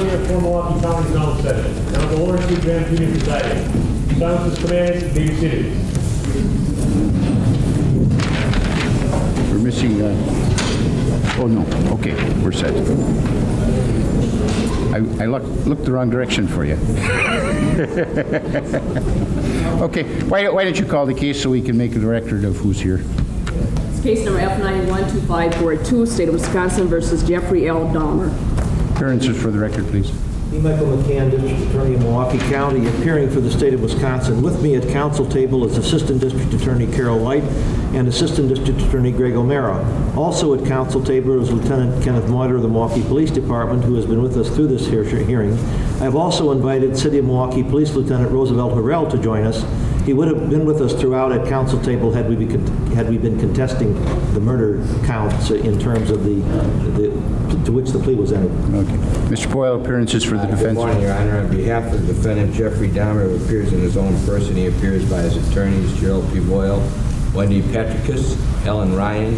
hear for Milwaukee County Zone 7. Now the Lawrence C. Graham Jr. presiding. Silence is commanded. Be seated. We're missing, oh no, okay, we're set. I looked the wrong direction for you. Okay, why don't you call the case so we can make a record of who's here? It's case number F912542, State of Wisconsin versus Jeffrey L. Dahmer. Appearances for the record, please. Me, Michael McCann, District Attorney in Milwaukee County, appearing for the State of Wisconsin. With me at council table is Assistant District Attorney Carol White and Assistant District Attorney Greg O'Mara. Also at council table is Lieutenant Kenneth Moiter of the Milwaukee Police Department, who has been with us through this hearing. I have also invited City of Milwaukee Police Lieutenant Roosevelt Harrell to join us. He would have been with us throughout at council table had we been contesting the murder counts in terms of the to which the plea was entered. Okay. Mr. Boyle, appearances for the defense. Good morning, Your Honor. On behalf of the defendant, Jeffrey Dahmer, who appears in his own person, he appears by his attorneys, Gerald P. Boyle, Wendy Petricus, Ellen Ryan,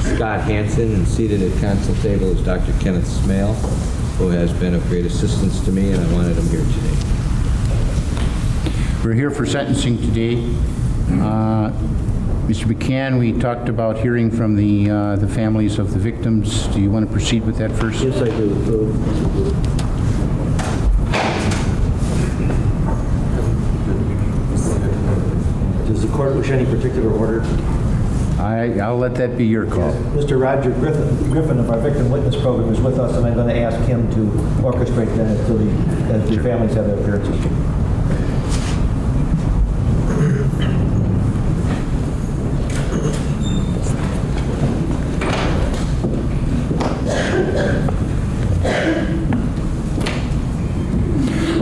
Scott Hansen, and seated at council table is Dr. Kenneth Smale, who has been of great assistance to me, and I wanted him here today. We're here for sentencing today. Mr. McCann, we talked about hearing from the families of the victims. Do you want to proceed with that first? Yes, I do. Does the court wish any particular order? I'll let that be your call. Mr. Roger Griffin of our victim witness program is with us, and I'm going to ask him to orchestrate that as the families have their appearances.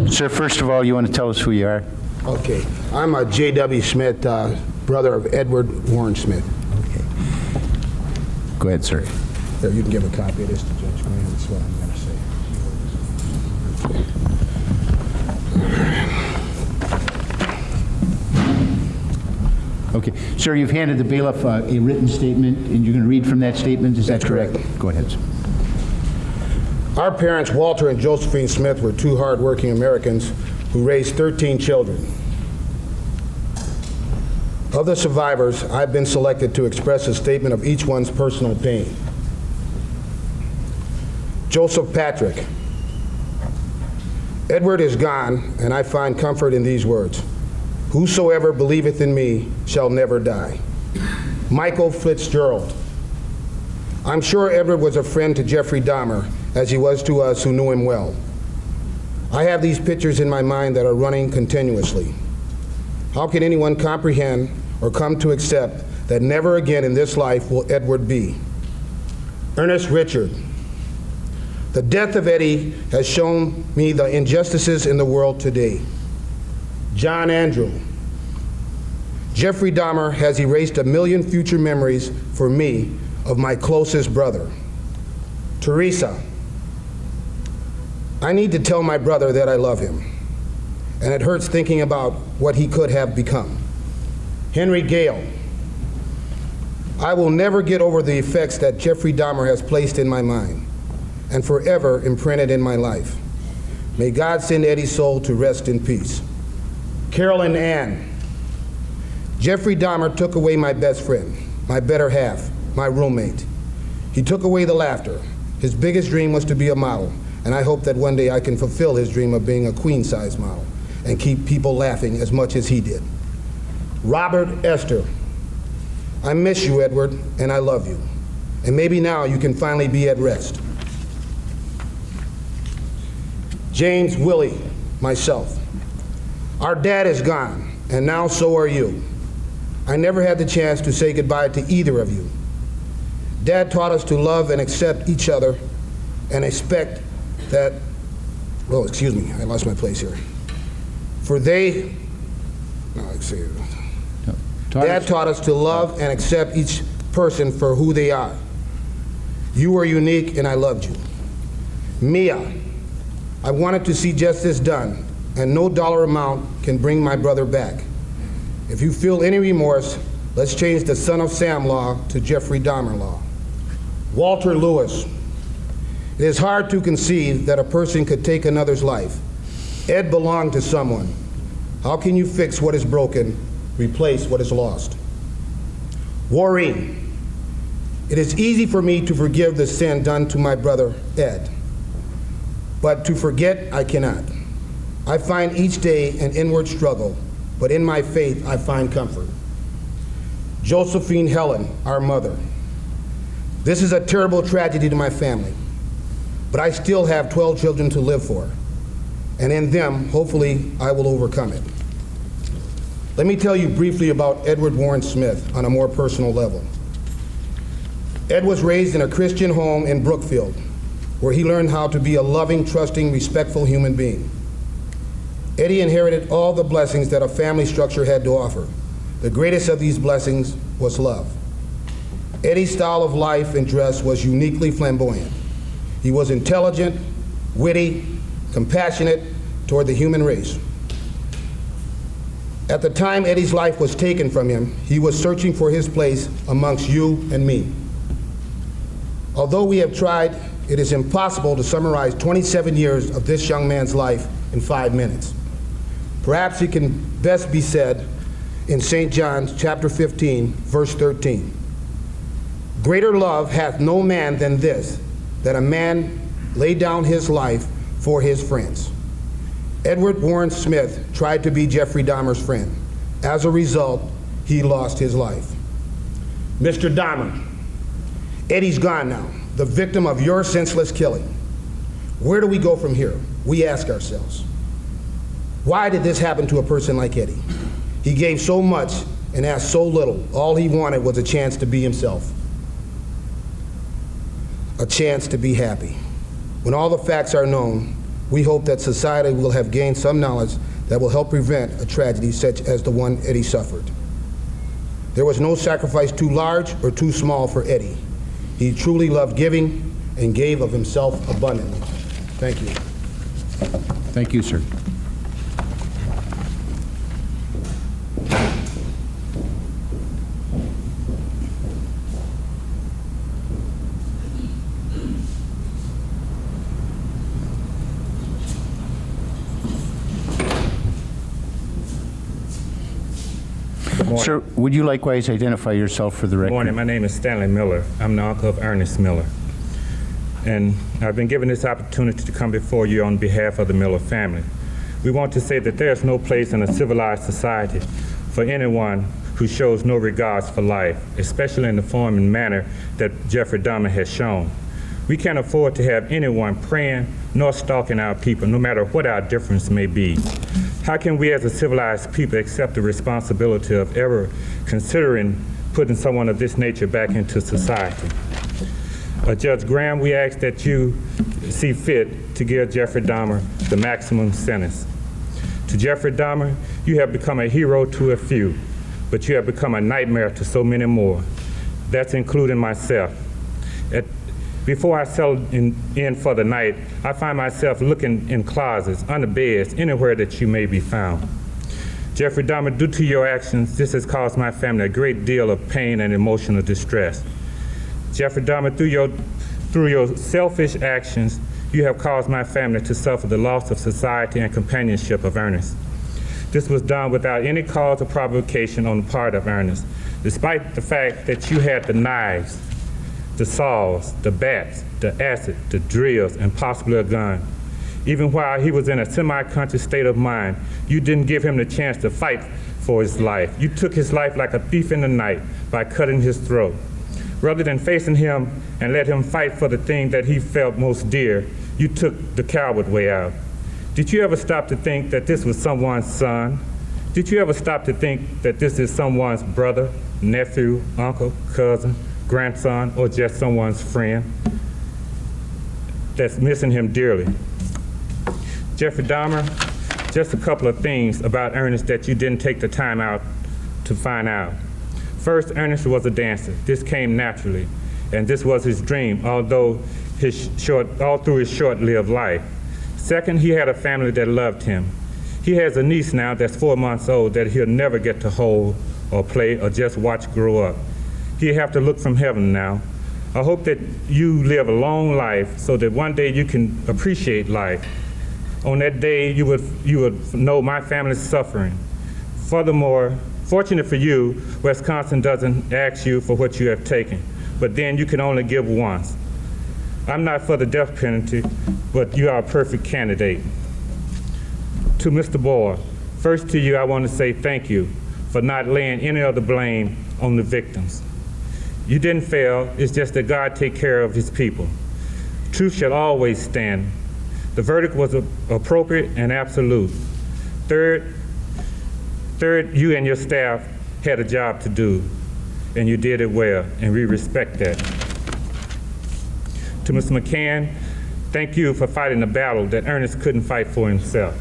Sir, first of all, you want to tell us who you are? Okay. I'm a J.W. Smith, brother of Edward Warren Smith. Okay. Go ahead, sir. Here, you can give a copy of this to Judge Graham. That's what I'm going to say. Okay. Sir, you've handed the bailiff a written statement, and you're going to read from that statement. Is that correct? Go ahead, sir. Our parents, Walter and Josephine Smith, were two hard-working Americans who raised 13 children. Of the survivors, I've been selected to express a statement of each one's personal pain. Joseph Patrick. Edward is gone, and I find comfort in these words. Whosoever believeth in me shall never die. Michael Fitzgerald. I'm sure Edward was a friend to Jeffrey Dahmer, as he was to us who knew him well. I have these pictures in my mind that are running continuously. How can anyone comprehend or come to accept that never again in this life will Edward be? Ernest Richard. The death of Eddie has shown me the injustices in the world today. John Andrew. Jeffrey Dahmer has erased 1 million future memories for me of my closest brother. Teresa. I need to tell my brother that I love him, and it hurts thinking about what he could have become. Henry Gale. I will never get over the effects that Jeffrey Dahmer has placed in my mind and forever imprinted in my life. May God send Eddie's soul to rest in peace. Carolyn Ann. Jeffrey Dahmer took away my best friend, my better half, my roommate. He took away the laughter. His biggest dream was to be a model, and I hope that one day I can fulfill his dream of being a queen-size model and keep people laughing as much as he did. Robert Esther. I miss you, Edward, and I love you. And maybe now you can finally be at rest. James Willie, myself. Our dad is gone, and now so are you. I never had the chance to say goodbye to either of you. Dad taught us to love and accept each other and expect that, well, excuse me, I lost my place here. For they, no, let's see. Dad taught us to love and accept each person for who they are. You were unique and I loved you. Mia, I wanted to see justice done, and no dollar amount can bring my brother back. If you feel any remorse, let's change the Son of Sam law to Jeffrey Dahmer law. Walter Lewis, It is hard to conceive that a person could take another's life. Ed belonged to someone. How can you fix what is broken, replace what is lost? Maureen, it is easy for me to forgive the sin done to my brother Ed, but to forget I cannot. I find each day an inward struggle, but in my faith I find comfort. Josephine Helen, our mother. This is a terrible tragedy to my family, but I still have 12 children to live for, and in them, hopefully, I will overcome it. Let me tell you briefly about Edward Warren Smith on a more personal level. Ed was raised in a Christian home in Brookfield, where he learned how to be a loving, trusting, respectful human being. Eddie inherited all the blessings that a family structure had to offer. The greatest of these blessings was love. Eddie's style of life and dress was uniquely flamboyant. He was intelligent, witty, compassionate toward the human race. At the time Eddie's life was taken from him, he was searching for his place amongst you and me. Although we have tried, it is impossible to summarize 27 years of this young man's life in 5 minutes. Perhaps it can best be said in St. John chapter 15, verse 13. Greater love hath no man than this, that a man lay down his life for his friends. Edward Warren Smith tried to be Jeffrey Dahmer's friend. As a result, he lost his life. Mr. Dahmer, Eddie's gone now, the victim of your senseless killing. Where do we go from here? We ask ourselves. Why did this happen to a person like Eddie? He gave so much and asked so little. All he wanted was a chance to be himself, a chance to be happy. When all the facts are known, we hope that society will have gained some knowledge that will help prevent a tragedy such as the one Eddie suffered. There was no sacrifice too large or too small for Eddie. He truly loved giving and gave of himself abundantly. Thank you. Thank you, sir. Sir, would you likewise identify yourself for the record? Good morning. My name is Stanley Miller. I'm the uncle of Ernest Miller. And I've been given this opportunity to come before you on behalf of the Miller family. We want to say that there's no place in a civilized society for anyone who shows no regards for life, especially in the form and manner that Jeffrey Dahmer has shown. We can't afford to have anyone preying nor stalking our people, no matter what our difference may be. How can we as a civilized people accept the responsibility of ever considering putting someone of this nature back into society? Judge Graham, we ask that you see fit to give Jeffrey Dahmer the maximum sentence. To Jeffrey Dahmer, you have become a hero to a few, but you have become a nightmare to so many more. That's including myself. Before I settle in for the night, I find myself looking in closets, under beds, anywhere that you may be found. Jeffrey Dahmer, due to your actions, this has caused my family a great deal of pain and emotional distress. Jeffrey Dahmer, through your selfish actions, you have caused my family to suffer the loss of society and companionship of Ernest. This was done without any cause or provocation on the part of Ernest, despite the fact that you had the knives, the saws, the bats, the acid, the drills, and possibly a gun. Even while he was in a semi-conscious state of mind, you didn't give him the chance to fight for his life. You took his life like a thief in the night by cutting his throat. Rather than facing him and let him fight for the thing that he felt most dear, you took the coward way out. Did you ever stop to think that this was someone's son? Did you ever stop to think that this is someone's brother, nephew, uncle, cousin, grandson, or just someone's friend that's missing him dearly? Jeffrey Dahmer, just a couple of things about Ernest that you didn't take the time out to find out. First, Ernest was a dancer. This came naturally, and this was his dream, all through his short-lived life. Second, he had a family that loved him. He has a niece now that's 4 months old that he'll never get to hold or play or just watch grow up. He'll have to look from heaven now. I hope that you live a long life so that one day you can appreciate life. On that day, you would know my family's suffering. Furthermore, fortunate for you, Wisconsin doesn't ask you for what you have taken, but then you can only give once. I'm not for the death penalty, but you are a perfect candidate. To Mr. Boyle, first to you, I want to say thank you for not laying any of the blame on the victims. You didn't fail, it's just that God take care of his people. Truth shall always stand. The verdict was appropriate and absolute. Third, you and your staff had a job to do, and you did it well, and we respect that. To Mr. McCann, thank you for fighting the battle that Ernest couldn't fight for himself.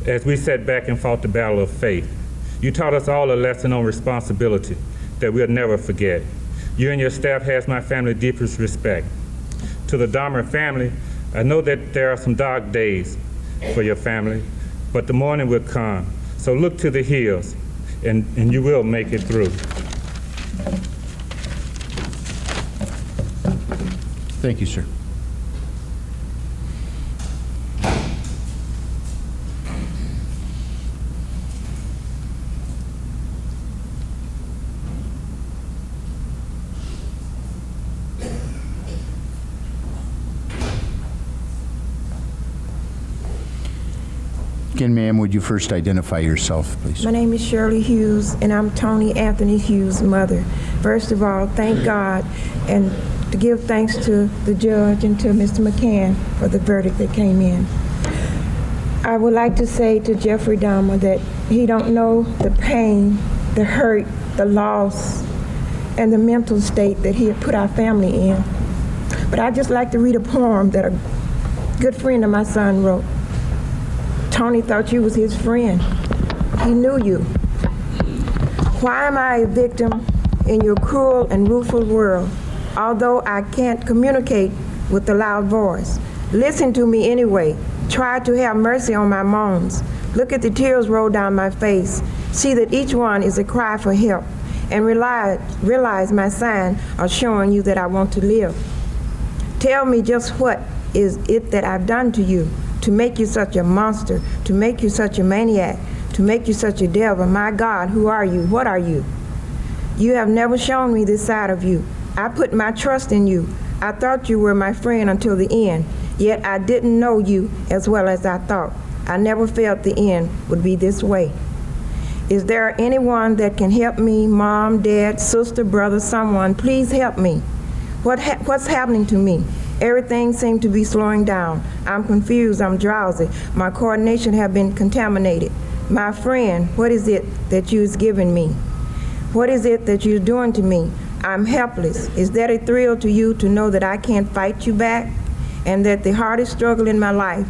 As we sat back and fought the battle of faith, you taught us all a lesson on responsibility that we'll never forget. You and your staff has my family deepest respect. To the Dahmer family, I know that there are some dark days for your family, but the morning will come. So look to the hills, and you will make it through. Thank you, sir. Again, ma'am, would you first identify yourself, please? My name is Shirley Hughes, and I'm Tony Anthony Hughes' mother. First of all, thank God, and to give thanks to the judge and to Mr. McCann for the verdict that came in. I would like to say to Jeffrey Dahmer that he don't know the pain, the hurt, the loss, and the mental state that he had put our family in. But I'd just like to read a poem that a good friend of my son wrote. Tony thought you was his friend. He knew you. Why am I a victim in your cruel and rueful world, although I can't communicate with a loud voice? Listen to me anyway. Try to have mercy on my moans. Look at the tears roll down my face. See that each one is a cry for help. And realize my sign of showing you that I want to live. Tell me just what is it that I've done to you to make you such a monster, to make you such a maniac, to make you such a devil. My God, who are you? What are you? You have never shown me this side of you. I put my trust in you. I thought you were my friend until the end, yet I didn't know you as well as I thought. I never felt the end would be this way. Is there anyone that can help me? Mom, dad, sister, brother, someone, please help me. What's happening to me? Everything seems to be slowing down. I'm confused, I'm drowsy. My coordination have been contaminated. My friend, what is it that you've given me? What is it that you're doing to me? I'm helpless. Is that a thrill to you to know that I can't fight you back? And that the hardest struggle in my life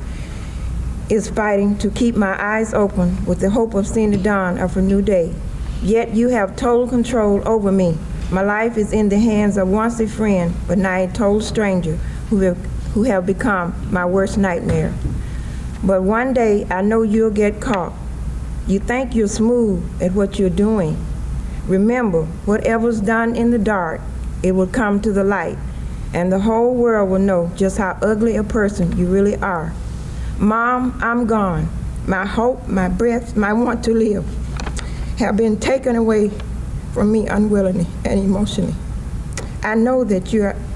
is fighting to keep my eyes open with the hope of seeing the dawn of a new day. Yet you have total control over me. My life is in the hands of once a friend, but now a total stranger who have become my worst nightmare. But one day I know you'll get caught. You think you're smooth at what you're doing. Remember, whatever's done in the dark, it will come to the light, and the whole world will know just how ugly a person you really are. Mom, I'm gone. My hope, my breath, my want to live have been taken away from me unwillingly and emotionally. I know that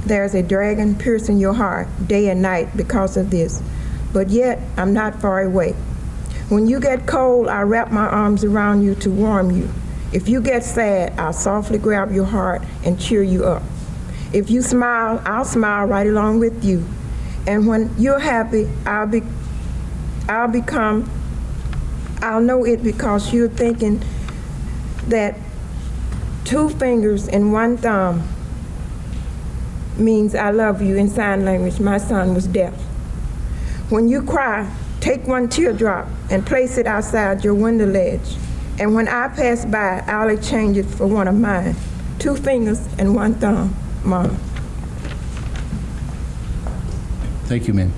there's a dragon piercing your heart day and night because of this, but yet I'm not far away. When you get cold, I wrap my arms around you to warm you. If you get sad, I'll softly grab your heart and cheer you up. If you smile, I'll smile right along with you. And when you're happy, I'll know it because you're thinking that 2 fingers and 1 thumb means I love you in sign language. My son was deaf. When you cry, take 1 teardrop and place it outside your window ledge. And when I pass by, I'll exchange it for one of mine. 2 fingers and 1 thumb, Mom. Thank you, ma'am.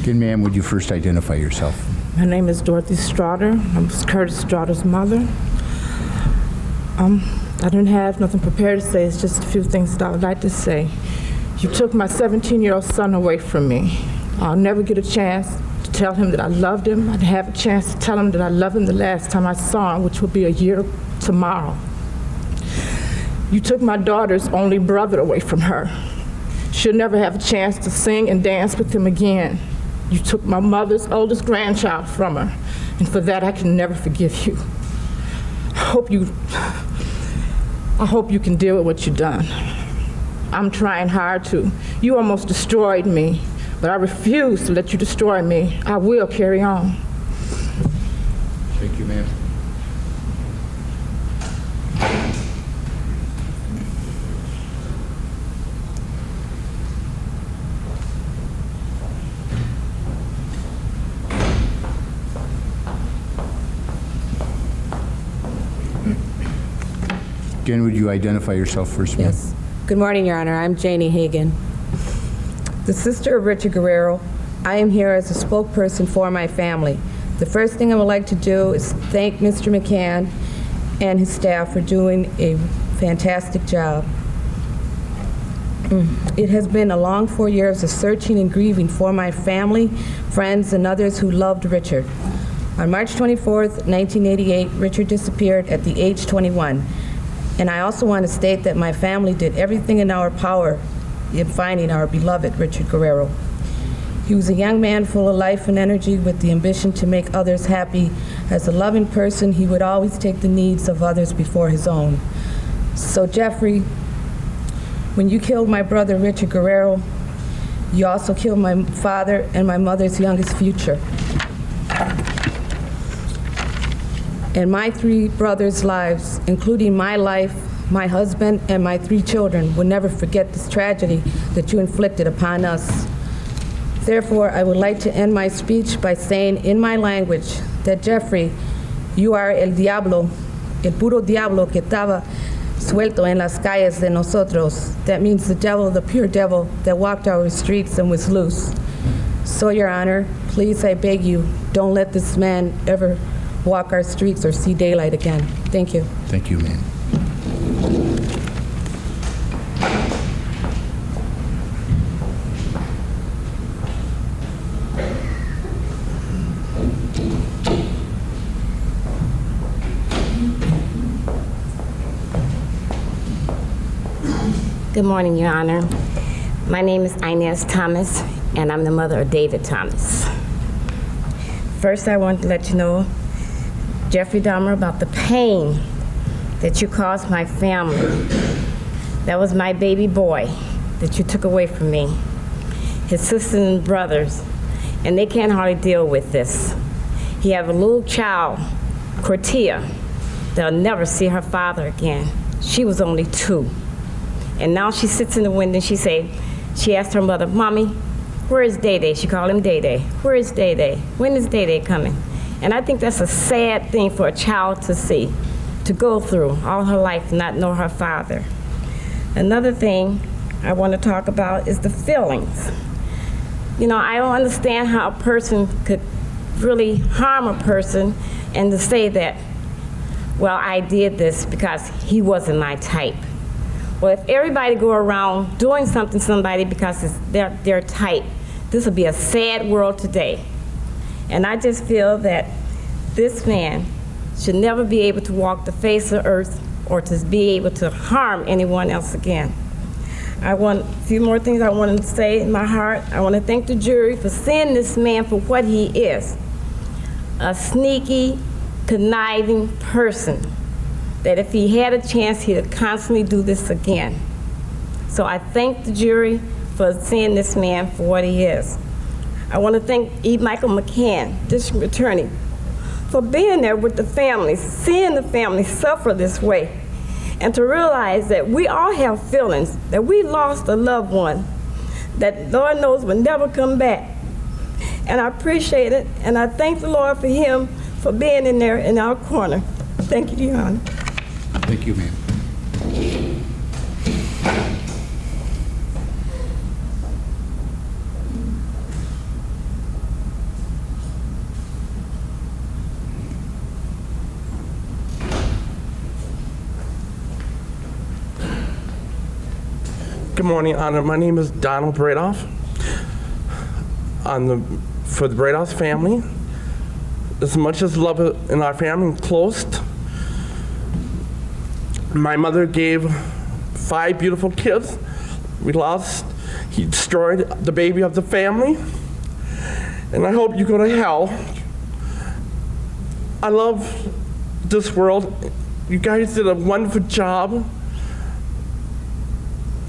Again, ma'am, would you first identify yourself? My name is Dorothy Straughter. I'm Curtis Straughter's mother. I don't have nothing prepared to say. It's just a few things that I would like to say. You took my 17-year-old son away from me. I'll never get a chance to tell him that I loved him. I'd have a chance to tell him that I love him the last time I saw him, which will be a year tomorrow. You took my daughter's only brother away from her. She'll never have a chance to sing and dance with him again. You took my mother's oldest grandchild from her, and for that I can never forgive you. I hope you can deal with what you've done. I'm trying hard to. You almost destroyed me, but I refuse to let you destroy me. I will carry on. Thank you, ma'am. Again, would you identify yourself first, ma'am? Yes. Good morning, Your Honor. I'm Janie Hagan, the sister of Richard Guerrero. I am here as a spokesperson for my family. The first thing I would like to do is thank Mr. McCann and his staff for doing a fantastic job. It has been a long 4 years of searching and grieving for my family, friends, and others who loved Richard. On March 24th, 1988, Richard disappeared at the age 21. And I also want to state that my family did everything in our power in finding our beloved Richard Guerrero. He was a young man full of life and energy with the ambition to make others happy. As a loving person, he would always take the needs of others before his own. So Jeffrey, when you killed my brother Richard Guerrero, you also killed my father and my mother's youngest future. And my 3 brothers' lives, including my life, my husband, and my 3 children, will never forget this tragedy that you inflicted upon us. Therefore, I would like to end my speech by saying in my language that Jeffrey, you are el diablo, el puro diablo que estaba suelto en las calles de nosotros. That means the devil, the pure devil that walked our streets and was loose. So, Your Honor, please, I beg you, don't let this man ever walk our streets or see daylight again. Thank you. Thank you, ma'am. Good morning, Your Honor. My name is Inez Thomas, and I'm the mother of David Thomas. First, I want to let you know, Jeffrey Dahmer, about the pain that you caused my family. That was my baby boy that you took away from me, his sisters and brothers, and they can't hardly deal with this. He have a little child, Cortia, that'll never see her father again. She was only 2. And now she sits in the window and she asked her mother, Mommy, where is Day-Day? She called him Day-Day. Where is Day-Day? When is Day-Day coming? And I think that's a sad thing for a child to see, to go through all her life and not know her father. Another thing I want to talk about is the feelings. You know, I don't understand how a person could really harm a person and to say that, well, I did this because he wasn't my type. Well, if everybody go around doing something to somebody because it's their type, this would be a sad world today. And I just feel that this man should never be able to walk the face of earth or to be able to harm anyone else again. I want a few more things I want to say in my heart. I want to thank the jury for seeing this man for what he is, a sneaky, conniving person, that if he had a chance, he would constantly do this again. So I thank the jury for seeing this man for what he is. I want to thank E. Michael McCann, District Attorney, for being there with the families, seeing the families suffer this way, and to realize that we all have feelings, that we lost a loved one, that Lord knows will never come back. And I appreciate it, and I thank the Lord for him for being in there in our corner. Thank you, Your Honor. Thank you, ma'am. Good morning, Honor. My name is Donald Bradoff. For the Bradoff family, as much as love in our family closed, my mother gave 5 beautiful kids. We lost, he destroyed the baby of the family, and I hope you go to hell. I love this world. You guys did a wonderful job.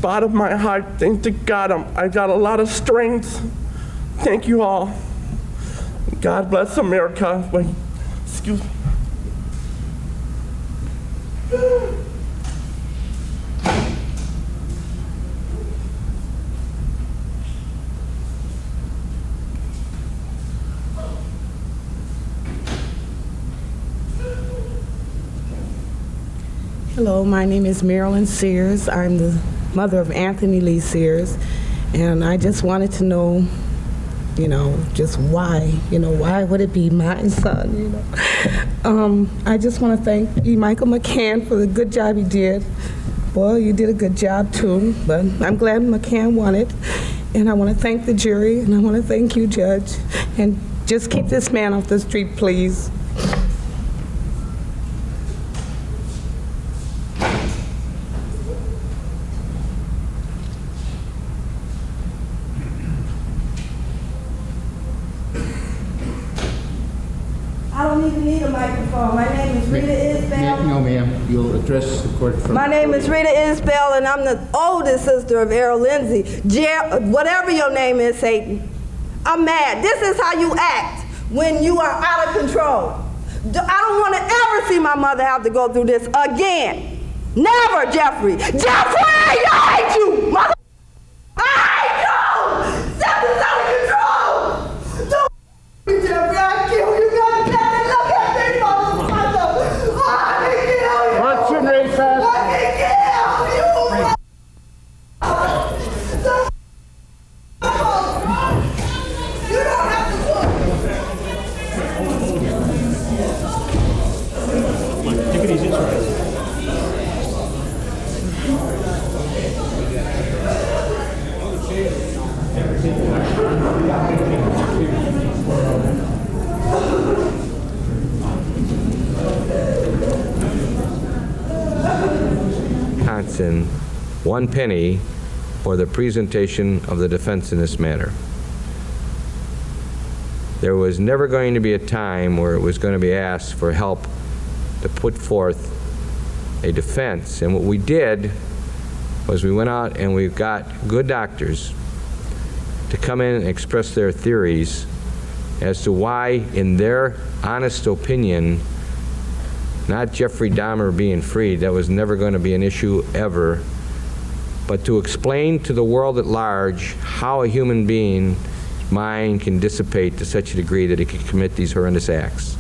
Bottom of my heart, thank to God, I got a lot of strength. Thank you all. God bless America. Wait, excuse me. Hello, my name is Marilyn Sears. I'm the mother of Anthony Lee Sears, and I just wanted to know, just why, why would it be my son, I just want to thank E. Michael McCann for the good job he did. Boy, you did a good job too, but I'm glad McCann won it, and I want to thank the jury, and I want to thank you, Judge, and just keep this man off the street, please. I don't even need a microphone. My name is Rita Isbell. No, ma'am. You'll address the court from... My name is Rita Isbell, and I'm the oldest sister of Errol Lindsay. Whatever your name is, Satan. I'm mad. This is how you act when you are out of control. I don't want to ever see my mother have to go through this again. Never, Jeffrey. Jeffrey, I hate you, mother. I hate you. This is out of control. Don't, Jeffrey, I'll kill you. Wisconsin, 1 penny for the presentation of the defense in this matter. There was never going to be a time where it was going to be asked for help to put forth a defense. And what we did was we went out and we got good doctors to come in and express their theories as to why, in their honest opinion, not Jeffrey Dahmer being freed, that was never going to be an issue ever, but to explain to the world at large how a human being's mind can dissipate to such a degree that it can commit these horrendous acts.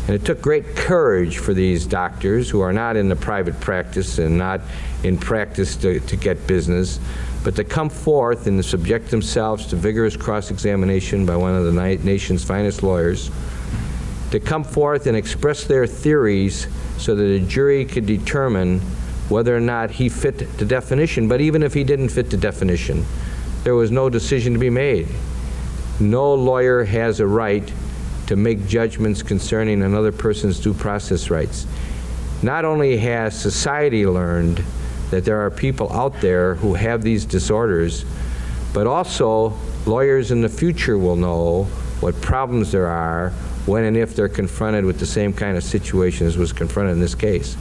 And it took great courage for these doctors, who are not in the private practice and not in practice to get business, but to come forth and subject themselves to vigorous cross-examination by one of the nation's finest lawyers, to come forth and express their theories so that a jury could determine whether or not he fit the definition. But even if he didn't fit the definition, there was no decision to be made. No lawyer has a right to make judgments concerning another person's due process rights. Not only has society learned that there are people out there who have these disorders, but also lawyers in the future will know what problems there are when and if they're confronted with the same kind of situation as was confronted in this case.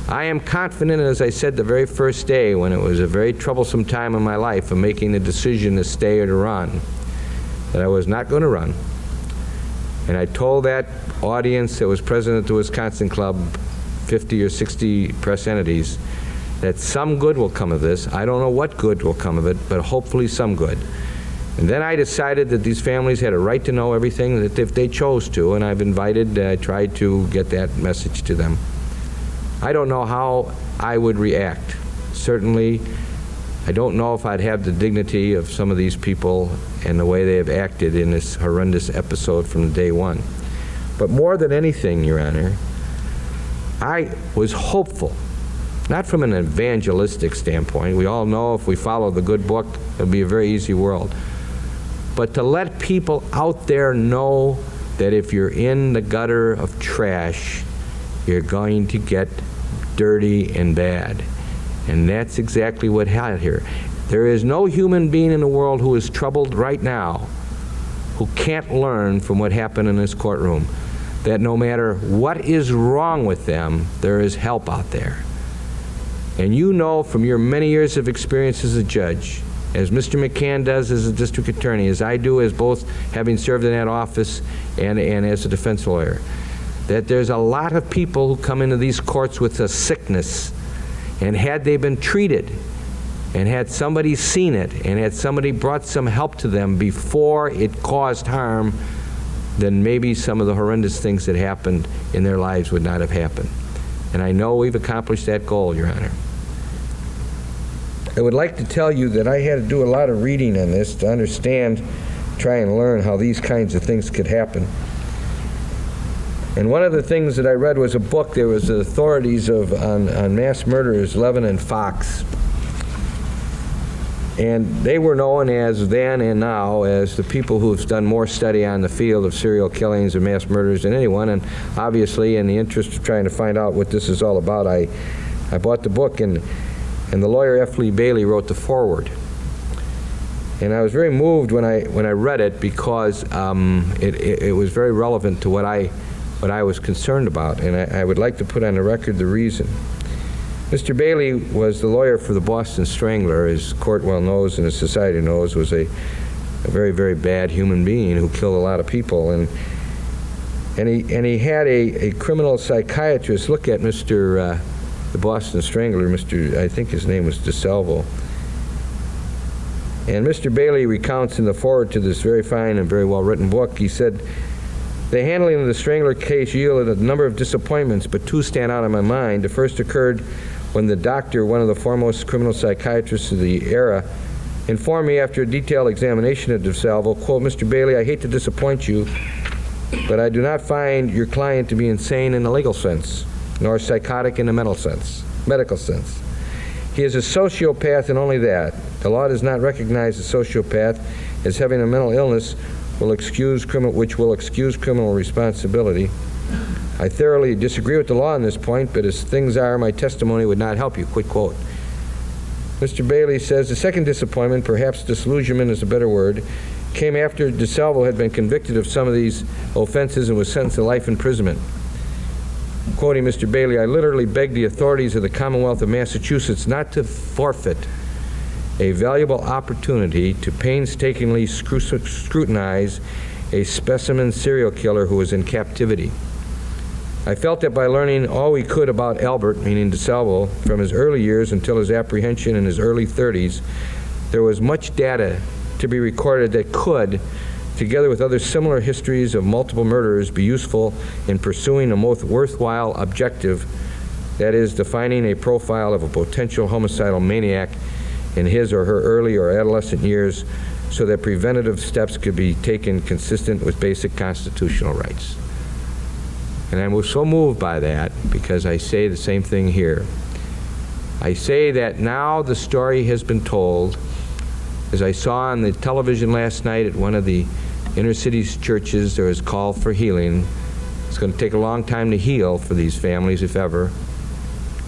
I am confident, as I said the very first day, when it was a very troublesome time in my life of making the decision to stay or to run, that I was not going to run. And I told that audience that was present at the Wisconsin Club, 50 or 60 press entities, that some good will come of this. I don't know what good will come of it, but hopefully some good. And then I decided that these families had a right to know everything that if they chose to, and I've tried to get that message to them. I don't know how I would react. Certainly, I don't know if I'd have the dignity of some of these people and the way they have acted in this horrendous episode from day one. But more than anything, Your Honor, I was hopeful not from an evangelistic standpoint. We all know if we follow the good book, it'll be a very easy world. But to let people out there know that if you're in the gutter of trash, you're going to get dirty and bad. And that's exactly what happened here. There is no human being in the world who is troubled right now who can't learn from what happened in this courtroom, that no matter what is wrong with them, there is help out there. And you know from your many years of experience as a judge, as Mr. McCann does as a district attorney, as I do as both having served in that office and as a defense lawyer, that there's a lot of people who come into these courts with a sickness, and had they been treated, and had somebody seen it, and had somebody brought some help to them before it caused harm, then maybe some of the horrendous things that happened in their lives would not have happened. And I know we've accomplished that goal, Your Honor. I would like to tell you that I had to do a lot of reading on this to understand, try and learn how these kinds of things could happen. And one of the things that I read was a book. There was the authorities on mass murderers, Levin and Fox. And they were known as then and now as the people who have done more study on the field of serial killings and mass murders than anyone. And obviously, in the interest of trying to find out what this is all about, I bought the book, and the lawyer F. Lee Bailey wrote the foreword. And I was very moved when I read it, because it was very relevant to what I was concerned about, and I would like to put on the record the reason. Mr. Bailey was the lawyer for the Boston Strangler, as court well knows and as society knows, was a very, very bad human being who killed a lot of people. And he had a criminal psychiatrist look at the Boston Strangler, I think his name was DeSalvo. And Mr. Bailey recounts in the foreword to this very fine and very well-written book, he said, "The handling of the Strangler case yielded a number of disappointments, but two stand out in my mind. The first occurred when the doctor, one of the foremost criminal psychiatrists of the era, informed me after a detailed examination of DeSalvo, quote, 'Mr. Bailey, I hate to disappoint you, but I do not find your client to be insane in the legal sense, nor psychotic in the medical sense. He is a sociopath and only that. The law does not recognize a sociopath as having a mental illness which will excuse criminal responsibility. I thoroughly disagree with the law on this point, but as things are, my testimony would not help you,' quit quote." Mr. Bailey says, "The second disappointment, perhaps disillusionment is a better word, came after DeSalvo had been convicted of some of these offenses and was sentenced to life imprisonment. Quoting Mr. Bailey, I literally begged the authorities of the Commonwealth of Massachusetts not to forfeit a valuable opportunity to painstakingly scrutinize a specimen serial killer who was in captivity. I felt that by learning all we could about Albert, meaning DeSalvo, from his early years until his apprehension in his early 30s, there was much data to be recorded that could, together with other similar histories of multiple murderers, be useful in pursuing a most worthwhile objective, that is, defining a profile of a potential homicidal maniac in his or her early or adolescent years so that preventative steps could be taken consistent with basic constitutional rights." And I was so moved by that because I say the same thing here. I say that now the story has been told, as I saw on the television last night at one of the inner city churches, there was a call for healing. It's going to take a long time to heal for these families, if ever.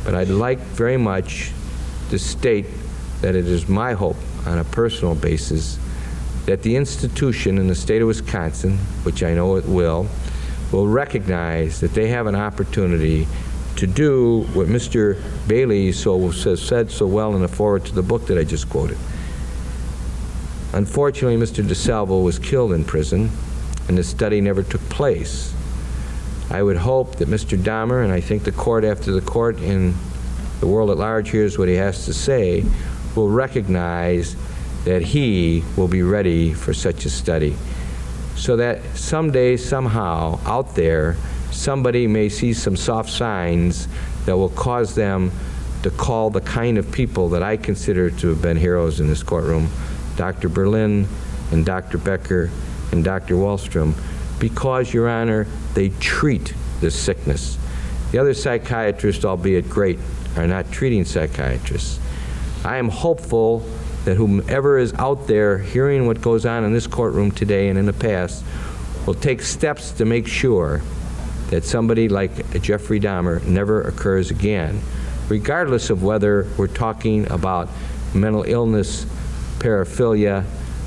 But I'd like very much to state that it is my hope, on a personal basis, that the institution in the state of Wisconsin, which I know it will recognize that they have an opportunity to do what Mr. Bailey said so well in the foreword to the book that I just quoted. Unfortunately, Mr. DeSalvo was killed in prison, and the study never took place. I would hope that Mr. Dahmer, and I think the court, after the court in the world at large hears what he has to say, will recognize that he will be ready for such a study, so that someday, somehow, out there, somebody may see some soft signs that will cause them to call the kind of people that I consider to have been heroes in this courtroom, Dr. Berlin and Dr. Becker and Dr. Wallstrom, because, Your Honor, they treat this sickness. The other psychiatrists, albeit great, are not treating psychiatrists. I am hopeful that whomever is out there hearing what goes on in this courtroom today and in the past will take steps to make sure that somebody like Jeffrey Dahmer never occurs again, regardless of whether we're talking about mental illness, paraphilia,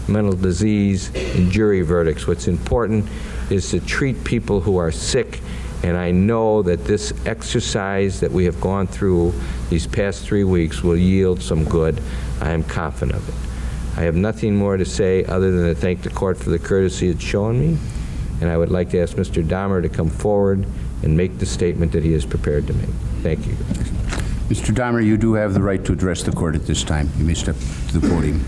mental disease, and jury verdicts. What's important is to treat people who are sick, and I know that this exercise that we have gone through these past 3 weeks will yield some good. I am confident of it. I have nothing more to say other than to thank the court for the courtesy it's shown me, and I would like to ask Mr. Dahmer to come forward and make the statement that he is prepared to make. Thank you. Mr. Dahmer, you do have the right to address the court at this time. You may step to the podium.